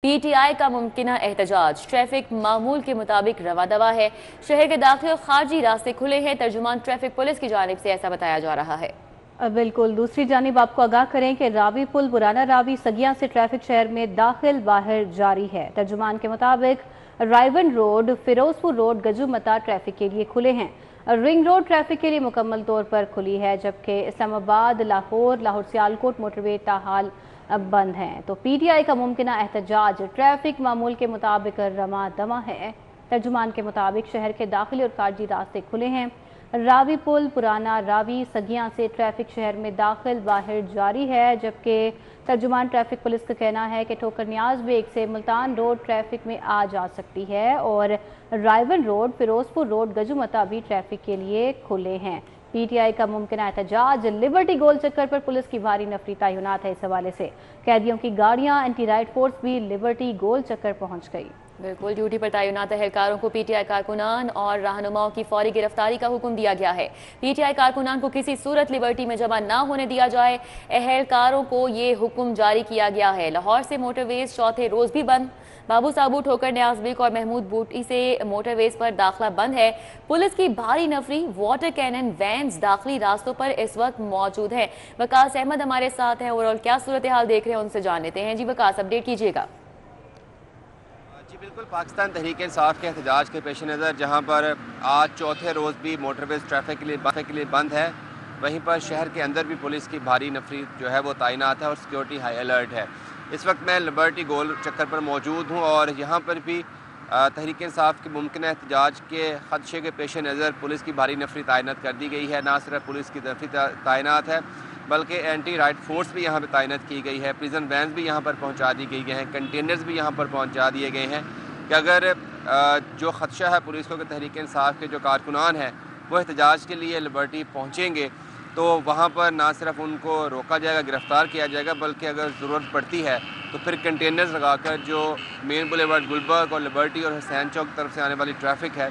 PTI का मुमकिना एहतजाज। Traffic मामूल के मुताबिक रवा दवा है। शहर के दाखिल और खारजी रास्ते खुले हैं। तर्जुमान ट्रैफिक पुलिस की जानिब से ऐसा बताया जा रहा है। बिल्कुल। दूसरी जानिब आपको आगाह करें कि रावी पुल पुराना रावी सगिया से ट्रैफिक शहर में दाखिल बाहर जारी है। तर्जुमान के मुताबिक रायवन रोड, फिरोजपुर रोड, गजुमता ट्रैफिक के लिए खुले हैं। रिंग रोड ट्रैफिक के लिए मुकम्मल तौर पर खुली है, जबकि इस्लामाबाद, लाहौर सियालकोट मोटरवे ताहाल बंद हैं। तो PTI का मुमकिना एहतजाज ट्रैफिक मामूल के मुताबिक रमा दमा है। तर्जुमान के मुताबिक शहर के दाखिली और खारजी रास्ते खुले हैं। रावी पुल पुराना रावी सगिया से ट्रैफिक शहर में दाखिल बाहर जारी है, जबकि तर्जुमान ट्रैफिक पुलिस का कहना है कि ठोकर नियाज बेग से मुल्तान रोड ट्रैफिक में आ जा सकती है और रायवन रोड, फिरोजपुर रोड, गजुमता भी ट्रैफिक के लिए खुले हैं। PTI का मुमकिना एहतजाज लिबर्टी गोल चक्कर पर पुलिस की भारी नफरी तैनात है। इस हवाले से कैदियों की गाड़ियां, एंटी राइट फोर्स भी लिबर्टी गोल चक्कर पहुंच गई। बिल्कुल। ड्यूटी पर तैनात एहलकारों को PTI कारकुनान और रहनुमाओं की फौरी गिरफ्तारी का हुक्म दिया गया है। PTI कारकुनान को किसी सूरत लिबर्टी में जमा ना होने दिया जाए। एहलकारों को ये हुक्म जारी किया गया है। लाहौर से मोटरवेज चौथे रोज भी बंद। बाबू साबू, ठोकर नियाज बेग और महमूद बूटी से मोटरवेज पर दाखिला बंद है। पुलिस की भारी नफरी वाटर कैनन वैन्स दाखिली रास्तों पर इस वक्त मौजूद है। वकास अहमद हमारे साथ हैं। ओवरऑल क्या सूरत हाल देख रहे हैं, उनसे जान लेते हैं। जी वकास, अपडेट कीजिएगा। जी बिल्कुल। पाकिस्तान तहरीक इंसाफ के एहतजाज के पेश नज़र जहाँ पर आज चौथे रोज़ भी मोटरवेज ट्रैफिक के लिए बंद है, वहीं पर शहर के अंदर भी पुलिस की भारी नफरी जो है वो तैनात है और सिक्योरिटी हाई अलर्ट है। इस वक्त मैं लिबर्टी गोल चक्कर पर मौजूद हूँ और यहाँ पर भी तहरीक इंसाफ के मुमकिन एहतजाज के खदशे के पेश नज़र पुलिस की भारी नफरी तैनात कर दी गई है। ना सिर्फ पुलिस की नफरी तैनात है बल्कि एंटी राइट फोर्स भी यहाँ पर तैनात की गई है। प्रिजन वैन्स भी यहाँ पर पहुँचा दी गई हैं। कंटेनर्स भी यहाँ पर पहुँचा दिए गए हैं कि अगर जो खदशा है पुलिस को कि तहरीक इंसाफ के जो कारकुनान हैं वो एहतजाज के लिए लिबर्टी पहुँचेंगे तो वहाँ पर ना सिर्फ उनको रोका जाएगा, गिरफ़्तार किया जाएगा, बल्कि अगर ज़रूरत पड़ती है तो फिर कंटेनर्स लगाकर जो मेन बुलेवार्ड गुलबर्ग और लिबर्टी और हुसैन चौक तरफ से आने वाली ट्रैफिक है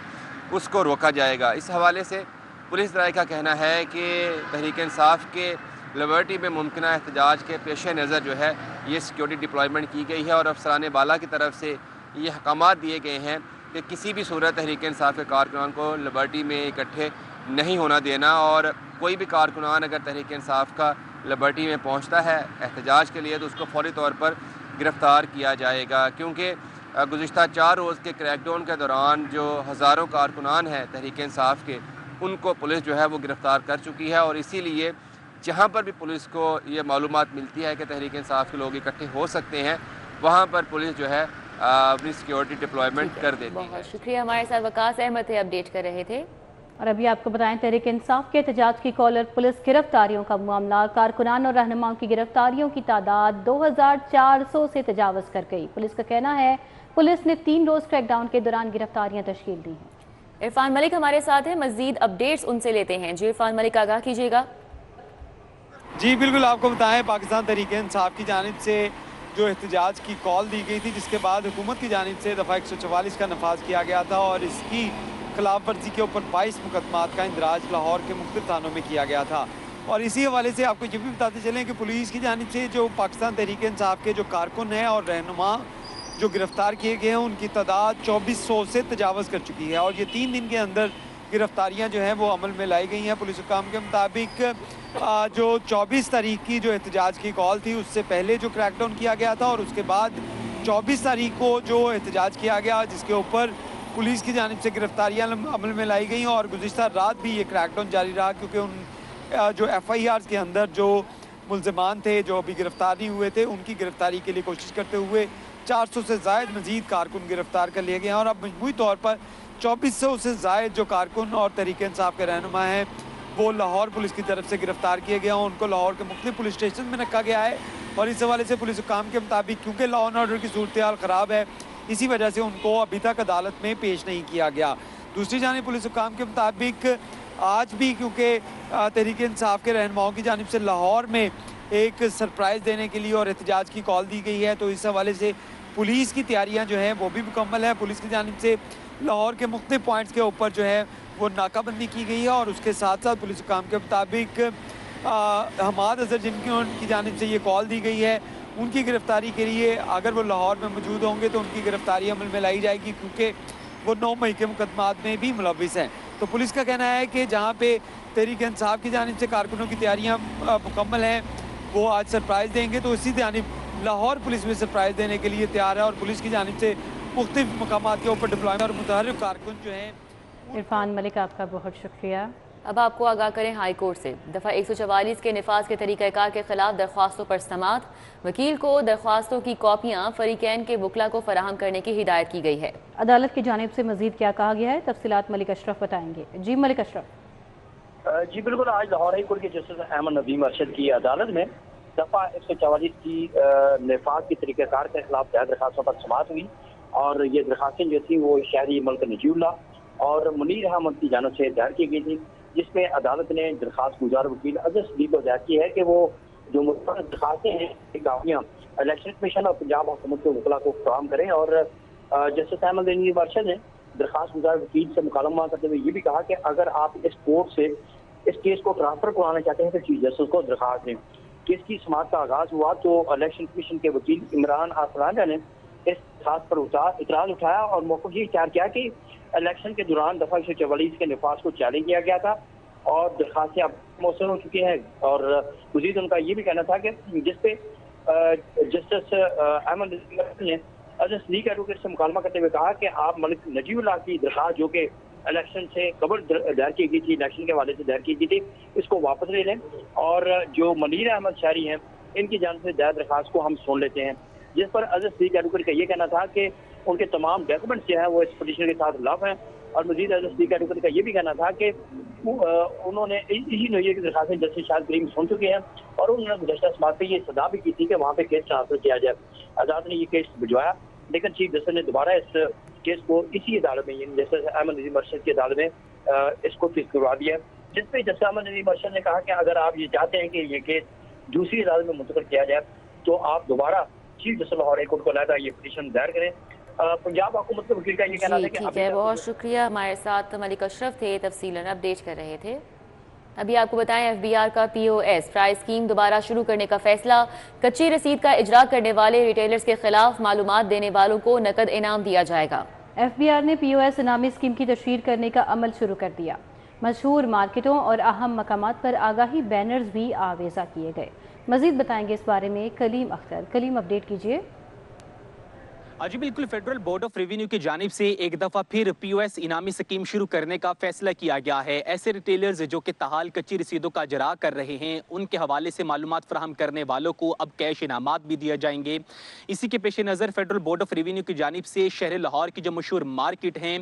उसको रोका जाएगा। इस हवाले से पुलिस राय का कहना है कि तहरीक इंसाफ के लिबर्टी में मुमकिना एहतजाज के पेश नज़र जो है ये सिक्योरिटी डिप्लॉयमेंट की गई है और अफसरान बाला की तरफ से ये अहकामात दिए गए हैं कि किसी भी सूरत तहरीक इंसाफ के कारकुनान को लिबर्टी में इकट्ठे नहीं होना देना और कोई भी कारकुनान अगर तहरीक इंसाफ का लिबर्टी में पहुंचता है एहतजाज के लिए तो उसको फौरी तौर पर गिरफ़्तार किया जाएगा, क्योंकि गुज़िश्ता 4 रोज़ के क्रैकडाउन के दौरान जो हज़ारों कारकुनान हैं तहरीक इंसाफ के उनको पुलिस जो है वो गिरफ़्तार कर चुकी है और इसीलिए जहाँ पर भी पुलिस को ये मालूमात मिलती है कि तहरीक इंसाफ के लोग इकट्ठे हो सकते हैं वहाँ पर पुलिस जो है अपनी सिक्योरिटी डिप्लॉयमेंट कर देती है। बहुत शुक्रिया। हमारे साथ वकास अहमद थे, अपडेट कर रहे थे। और अभी आपको बताएं, तहरीक इंसाफ के एहतजाज की कॉलर पुलिस गिरफ्तारियों का मामला। कारकुनान और रहनुमाओं की गिरफ्तारियों की तादाद 2400 से तजावज़ कर गई। पुलिस का कहना है पुलिस ने 3 रोज़ क्रैकडाउन के दौरान गिरफ्तारियां तश्कील दी हैं। इरफान मलिक हमारे साथ हैं, मजीद अपडेट्स उनसे लेते हैं। जी इरफान मलिक, आगाह कीजिएगा। जी बिल्कुल, आपको बताएं पाकिस्तान तहरीक इंसाफ की जानिब से जो एहतजाज की कॉल दी गई थी जिसके बाद हुकूमत की जानिब से दफ़ा 144 का नफाज किया गया था और इसकी खिलाफ वर्जी के ऊपर 22 मुकदमात का इंदराज लाहौर के मुख्तलिफ थानों में किया गया था। और इसी हवाले से आपको ये भी बताते चलें कि पुलिस की जानिब से जो पाकिस्तान तहरीक इंसाफ के जो कारकुन हैं और रहनुमा जो गिरफ़्तार किए गए हैं उनकी तादाद 2400 से तजावज़ कर चुकी है और ये 3 दिन के अंदर गिरफ्तारियां जो हैं वो अमल में लाई गई हैं। पुलिस हुकाम के मुताबिक जो 24 तारीख की जो एहतजाज की कॉल थी उससे पहले जो क्रैकडाउन किया गया था और उसके बाद 24 तारीख को जो एहतजाज किया गया जिसके ऊपर पुलिस की जानिब से गिरफ्तारियां अमल में लाई गई और गुज़िश्ता रात भी ये क्रैकडाउन जारी रहा, क्योंकि उन जो FIRs के अंदर जो मुल्ज़िमान थे जो अभी गिरफ्तार नहीं हुए थे उनकी गिरफ्तारी के लिए कोशिश करते हुए 400 से ज़ायद मज़ीद कारकुन गिरफ्तार कर लिए गए हैं और अब मजमूई तौर पर 2400 से ज़ायद जो कारकुन और तहरीक इंसाफ के रहनुमा हैं वो लाहौर पुलिस की तरफ से गिरफ्तार किए गए हैं। उनको लाहौर के मुख्तलिफ पुलिस स्टेशन में रखा गया है और इस हवाले से पुलिस हुकाम के मुताबिक क्योंकि लॉ एंड ऑर्डर की सूरत हाल ख़राब है इसी वजह से उनको अभी तक अदालत में पेश नहीं किया गया। दूसरी जानिब पुलिस हुकाम के मुताबिक आज भी क्योंकि तहरीक इंसाफ के रहनुमाओं की जानिब से लाहौर में एक सरप्राइज़ देने के लिए और एहतजाज की कॉल दी गई है तो इस हवाले से पुलिस की तैयारियाँ जो हैं वो भी मुकम्मल है। पुलिस की जानिब से लाहौर के मुख्तलिफ पॉइंट्स के ऊपर जो है वो नाकाबंदी की गई है और उसके साथ साथ पुलिस हुकाम के मुताबिक हमाद अजहर जिनकी उनकी जानिब से ये कॉल दी गई है उनकी गिरफ्तारी के लिए अगर वो लाहौर में मौजूद होंगे तो उनकी गिरफ्तारी अमल में लाई जाएगी, क्योंकि वो 9 मई के मुकदमात में भी मुलविस हैं। तो पुलिस का कहना है कि जहाँ पे तहरीक इंसाफ की जानिब से कारकुनों की तैयारियाँ मुकम्मल हैं, वो आज सरप्राइज़ देंगे, तो इसी जानिब लाहौर पुलिस में सरप्राइज़ देने के लिए तैयार है और पुलिस की जानिब से मुख्तलिफ मकामात के ऊपर डिप्लॉयमेंट और मुतहर्रिक कारकुन जो हैं। इरफान मलिक, आपका बहुत शुक्रिया। अब आपको आगाह करें हाई कोर्ट से दफ़ा 144 के नफाज के तरीक़ाकार के खिलाफ दरख्वास्तों पर समाअत। वकील को दरख्वास्तों की कॉपियाँ फरीकैन के वकला को फराहम करने की हिदायत की गई है। अदालत की जानिब से मजीद क्या कहा गया है, तफसीलात मलिक अशरफ बताएंगे। जी मलिक अशरफ। जी बिल्कुल, आज लाहौर हाई कोर्ट के जस्टिस अहमद नदीम अरशद की अदालत में दफ़ा 144 की नफाज के तरीक़ाकार के खिलाफ दायर दरख्वास्तों पर समाअत हुई और ये दरख्वास्तें जो थी वो शहरी मल्क नजीउल्लाह और मुनीर अहमद की जानिब से दायर की गई थी, जिसमें अदालत ने दरख्वास्त गुजार वकील अजहर सदीक को दायर की है कि वो जो मुस्तक़िल दरख्वास्तें हैं कापियाँ इलेक्शन कमीशन और पंजाब हुकूमत के वकला को फराहम करें। और जस्टिस अहमद नदीम अरशद ने दरख्वास्त गुजार वकील से मुकालमा करते हुए ये भी कहा कि अगर आप इस कोर्ट से इस केस को ट्रांसफर करवाना चाहते हैं तो चीफ जस्टिस को दरख्वास्त दें। केस की समाअत का आगाज हुआ तो इलेक्शन कमीशन के वकील इमरान आसराना ने इस दरख्वास्त पर इतराज उठाया और मौक़िफ़ ये इख्तियार किया कि इलेक्शन के दौरान दफ़ा 144 के नफाज को चैलेंज किया गया था और दरख्वास्तें अब मौसूल हो चुकी हैं। और मज़ीद उनका ये भी कहना था कि जिसपे जस्टिस अहमद ने अजहर सदीक एडवोकेट से मुकालमा करते हुए कहा कि आप मलिक नजीउल्लाह की दरख्वास्त जो कि इलेक्शन से कबल दायर की गई थी, इलेक्शन के हवाले से दायर की गई थी, इसको वापस ले लें और जो मुनीर अहमद शहरी हैं इनकी जानिब से दायर दरख्वास्त को हम सुन लेते हैं। जिस पर अजहर सदीक एडवोकेट का ये कहना था कि उनके तमाम डॉक्यूमेंट्स जो है वो इस पिटीशन के साथ लव हैं। और मजीद अजहर सदीक एडवोकेट का ये भी कहना था कि उन्होंने इसी नोये की दरख्वास्तें जस्टिस शाहिद करीम सुन चुके हैं और उन्होंने गुज़श्ता समाअत पे ये सदा भी की थी कि वहाँ पे केस ट्रांसफर किया जाए। अदालत ने ये केस भिजवाया, लेकिन चीफ जस्टिस ने दोबारा इस केस को इसी अदालत में जस्टिस अहमद नदीम अरशद की अदालत में इसको फिक्स करवा दिया, जिसपे जस्टिस अहमद नदीम अरशद ने कहा कि अगर आप ये चाहते हैं कि ये केस दूसरी अदालत में मुंतकिल किया जाए तो आप दोबारा chief justice Lahore high court को अलहदा ये पिटीशन दायर करें। पंजाब हुकूमत के वकील का ये कहना था कि ठीक है, बहुत शुक्रिया। हमारे साथ मलिक अशरफ थे, तफसीलन अपडेट कर रहे थे। अभी आपको बताएं FBR का POS प्राइस स्कीम दोबारा शुरू करने का फैसला। कच्ची रसीद का इजरा करने वाले रिटेलर्स के खिलाफ मालूमात देने वालों को नकद इनाम दिया जाएगा। FBR ने POS इनामी स्कीम की तशहीर करने का अमल शुरू कर दिया। मशहूर मार्केटों और अहम मकामात पर आगाही बैनर्स भी आवेजा किए गए। मजीद बताएंगे इस बारे में कलीम अख्तर। कलीम, अपडेट कीजिए। जी बिल्कुल, फेडरल बोर्ड ऑफ रेवेन्यू की जानिब से एक दफ़ा फिर POS इनामी स्कीम शुरू करने का फैसला किया गया है। ऐसे रिटेलर्स जो कि ताहाल कच्ची रसीदों का इजरा कर रहे हैं उनके हवाले से मालूमात फराहम करने वालों को अब कैश इनामात भी दिए जाएंगे। इसी के पेश नज़र फेडरल बोर्ड ऑफ रेवेन्यू की जानिब से शहर लाहौर की जो मशहूर मार्केट हैं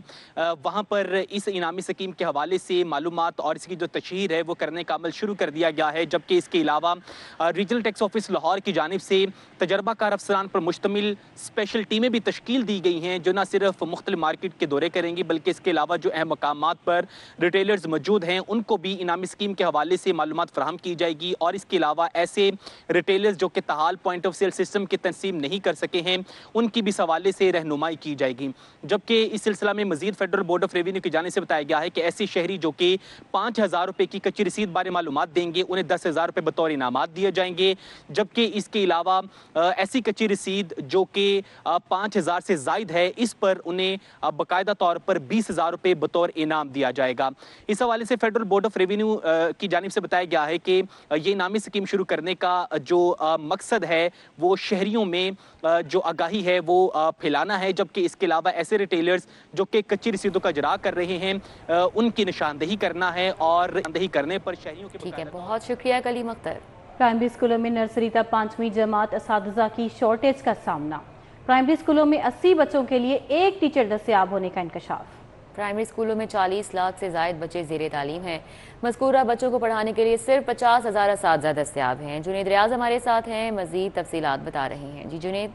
वहाँ पर इस इनामी स्कीम के हवाले से मालूमात और इसकी जो तशहीर है वो करने का अमल शुरू कर दिया गया है। जबकि इसके अलावा रीजनल टैक्स ऑफिस लाहौर की जानिब से तजर्बाकार अफसरान पर मुश्तमिल स्पेशल टीमें भी तश्कील दी गई हैं जो न सिर्फ मुख्तलिफ मार्केट के दौरे करेंगी बल्कि इसके अलावा जो अहम मकामात पर रिटेलर्स मौजूद हैं उनको भी इनामी स्कीम के हवाले से मालूमात फराहम की जाएगी। और इसके अलावा ऐसे रिटेलर्स जो कि ताहाल पॉइंट ऑफ सेल सिस्टम की तनसीब नहीं कर सके हैं उनकी भी इस हवाले से रहनुमाई की जाएगी। जबकि इस सिलसिला में मजीद फेडरल बोर्ड ऑफ रेवेन्यू की जानिब से बताया गया है कि ऐसे शहरी जो कि 5,000 रुपये की कच्ची रसीद बारे मालूमात देंगे उन्हें 10,000 रुपये बतौर इनामात दिए जाएंगे। जबकि इसके अलावा ऐसी कच्ची रसीद जो कि 5,000 से जायद है इस पर उन्हें बाकायदा तौर पर 20,000 रुपये बतौर इनाम दिया जाएगा। इस हवाले से फेडरल बोर्ड ऑफ रेवेन्यू की जानिब से बताया गया है कि ये इनामी स्कीम शुरू करने का जो मकसद है वो शहरियों में जो आगाही है वो फैलाना है। जबकि इसके अलावा ऐसे रिटेलर्स जो कि कच्ची रसीदों का इजरा कर रहे हैं उनकी निशानदेही करना है और निशानदेही करने पर शहरियों के। ठीक है, बहुत शुक्रिया कलीम अख्तर। प्राइमरी स्कूलों में नर्सरी तक 5वीं जमात असातिज़ा की शॉर्टेज का सामना। प्राइमरी स्कूलों में 80 बच्चों के लिए एक टीचर दस्तयाब होने का इंकशाफ। प्राइमरी स्कूलों में 40 लाख से जायद बच्चे ज़ेरे तालीम हैं। मज़कूरा बच्चों को पढ़ाने के लिए सिर्फ 50,000 असातिज़ा दस्तयाब हैं। जुनेद रियाज हमारे साथ हैं, मज़ीद तफसीलात बता रहे हैं। जी जुनेद।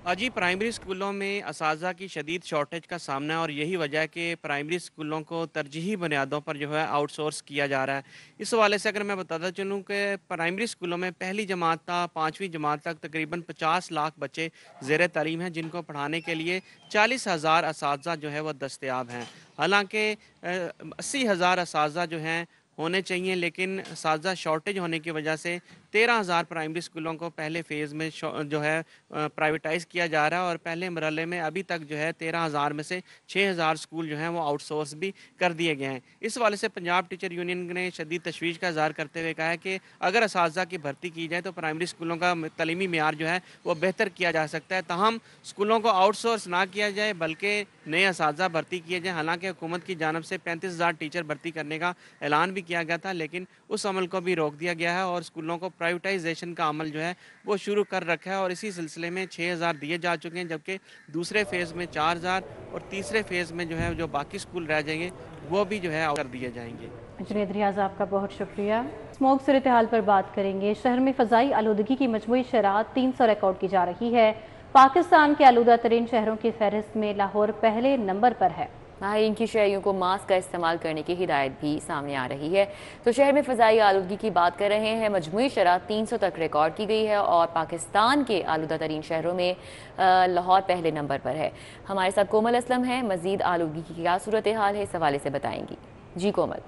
जी, प्राइमरी स्कूलों में असातिज़ा की शदीद शॉर्टेज का सामना है और यही वजह है कि प्राइमरी स्कूलों को तरजीही बुनियादों पर जो है आउटसोर्स किया जा रहा है। इस हवाले से अगर मैं बताता चलूँ कि प्राइमरी स्कूलों में पहली जमात था 5वीं जमात तक तकरीबन 50 लाख बच्चे ज़ेर तालीम हैं जिनको पढ़ाने के लिए 40,000 असातिज़ा जो है वह दस्तयाब हैं। हालांकि 80,000 असातिज़ा जो हैं होने चाहिए लेकिन असातिज़ा शॉर्टेज होने की वजह से 13,000 प्राइमरी स्कूलों को पहले फेज़ में जो है प्राइवेटाइज़ किया जा रहा है और पहले मरहले में अभी तक जो है 13,000 में से 6,000 स्कूल जो हैं वो आउटसोर्स भी कर दिए गए हैं। इस हवाले से पंजाब टीचर यूनियन ने शदीद तशवीश का इज़हार करते हुए कहा है कि अगर असातिज़ा की भर्ती की जाए तो प्राइमरी स्कूलों का तलीमी मेयार जो है वो बेहतर किया जा सकता है। ताहम स्कूलों को आउटसोर्स ना किया जाए बल्कि नए असातिज़ा भर्ती किए जाएँ। हालांकि हुकूमत की जानिब से 35,000 टीचर भर्ती करने का ऐलान भी किया गया था, लेकिन उस अमल को भी रोक दिया गया है और स्कूलों को प्राइवेटाइजेशन का अमल जो है वो शुरू कर रखा है और इसी सिलसिले में 6,000 दिए जा चुके हैं, जबकि दूसरे फेज़ में 4,000 और तीसरे फेज़ में जो है जो बाकी स्कूल रह जाएंगे वो भी जो है कर दिए जाएंगे। जुनैद रियाज, आपका बहुत शुक्रिया। स्मोक सूरत हाल पर बात करेंगे। शहर में फ़ज़ाई आलूदगी की मजमूई शरह 300 रिकॉर्ड की जा रही है। पाकिस्तान के आलूदा तरीन शहरों की फहरिस्त में लाहौर पहले नंबर पर है। माहिरीन की शहरियों को मास्क का इस्तेमाल करने की हिदायत भी सामने आ रही है। तो शहर में फ़ज़ाई आलूदगी की बात कर रहे हैं। मजमूई शरह 300 तक रिकॉर्ड की गई है और पाकिस्तान के आलूदा तरीन शहरों में लाहौर पहले नंबर पर है। हमारे साथ कोमल असलम है, मज़ीद आलूदगी की क्या सूरत हाल है इस हवाले से बताएंगी। जी कोमल।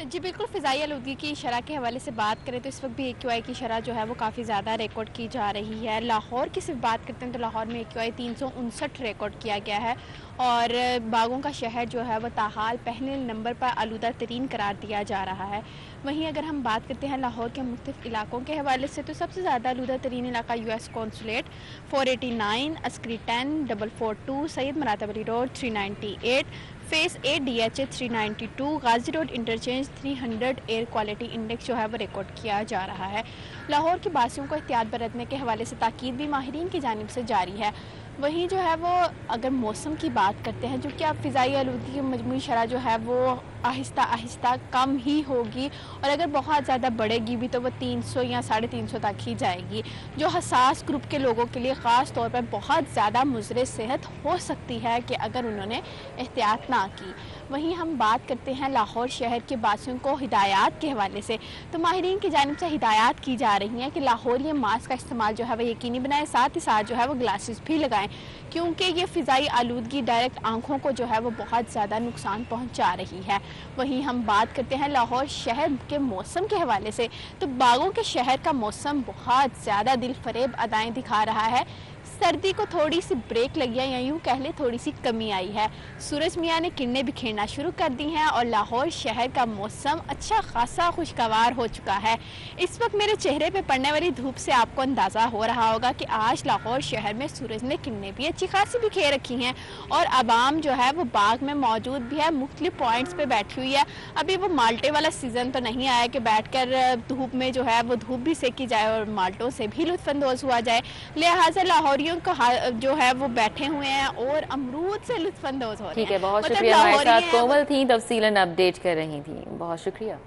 जी बिल्कुल, फ़िज़ाई आलूदगी की शरह के हवाले से बात करें तो इस वक्त भी AQI की शरह जो है वो काफ़ी ज़्यादा रिकॉर्ड की जा रही है। लाहौर की सिर्फ बात करते हैं तो लाहौर में AQI 359 रिकॉर्ड किया गया है और बागों का शहर जो है वो ताहाल पहले नंबर पर आलूदा तरीन करार दिया जा रहा है। वहीं अगर हम बात करते हैं लाहौर के मुख्तलिफ इलाकों के हवाले से तो सबसे ज़्यादा आलूदा तरीन इलाका US consulate 489, Askari 10, 442, Syed Maratab Ali road 398, phase 8 DHA 392, Ghazi road interchange 300 air quality index जो है वो रिकॉर्ड किया जा रहा है। लाहौर के बासियों को एहतियात बरतने के हवाले से ताकीद भी माहिरीन की जानिब से जारी है। वहीं जो है वो अगर मौसम की बात करते हैं जो कि अब फ़िज़ाई आलूदगी की मजमूई शरह जो है वो आहिस्ता आहिस्ता कम ही होगी और अगर बहुत ज़्यादा बढ़ेगी भी तो वो 300 या 350 तक ही जाएगी, जो हसास ग्रुप के लोगों के लिए ख़ास तौर पर बहुत ज़्यादा मुज़र सेहत हो सकती है कि अगर उन्होंने एहतियात ना की। वहीं हम बात करते हैं लाहौर शहर के बासियों को हिदायत के हवाले से तो माहिरीन की जानिब से हिदायत की जा रही हैं कि लाहौर ये मास्क का इस्तेमाल जो है वह यकीनी बनाएं, साथ ही साथ जो है वो ग्लासेस भी लगाएं क्योंकि ये फ़िज़ाई आलूदगी डायरेक्ट आँखों को जो है वो बहुत ज़्यादा नुकसान पहुँचा रही है। वहीं हम बात करते हैं लाहौर शहर के मौसम के हवाले से तो बागों के शहर का मौसम बहुत ज़्यादा दिल फरेब अदाएँ दिखा रहा है। सर्दी को थोड़ी सी ब्रेक लगी है या यूँ कह लें थोड़ी सी कमी आई है। सूरज मियाँ ने किरणें बिखेरना शुरू कर दी हैं और लाहौर शहर का मौसम अच्छा खासा खुशगवार हो चुका है। इस वक्त मेरे चेहरे पे पड़ने वाली धूप से आपको अंदाज़ा हो रहा होगा कि आज लाहौर शहर में सूरज ने किरणें भी अच्छी खासी बिखेर रखी हैं और आवाम जो है वो बाग में मौजूद भी है, मुख्तलिफ पॉइंट्स पर बैठी हुई है। अभी वो माल्टे वाला सीज़न तो नहीं आया कि बैठ कर धूप में जो है वो धूप भी सेकी जाए और माल्टों से भी लुत्फ़अंदोज़ हुआ जाए, लिहाजा लाहौर को जो है वो बैठे हुए हैं और अमरूद से लुत्फ़अंदोज़ हो रहे हैं। ठीक है, बहुत शुक्रिया। हमारे साथ कोमल थी, तफसीलन अपडेट कर रही थी। बहुत शुक्रिया।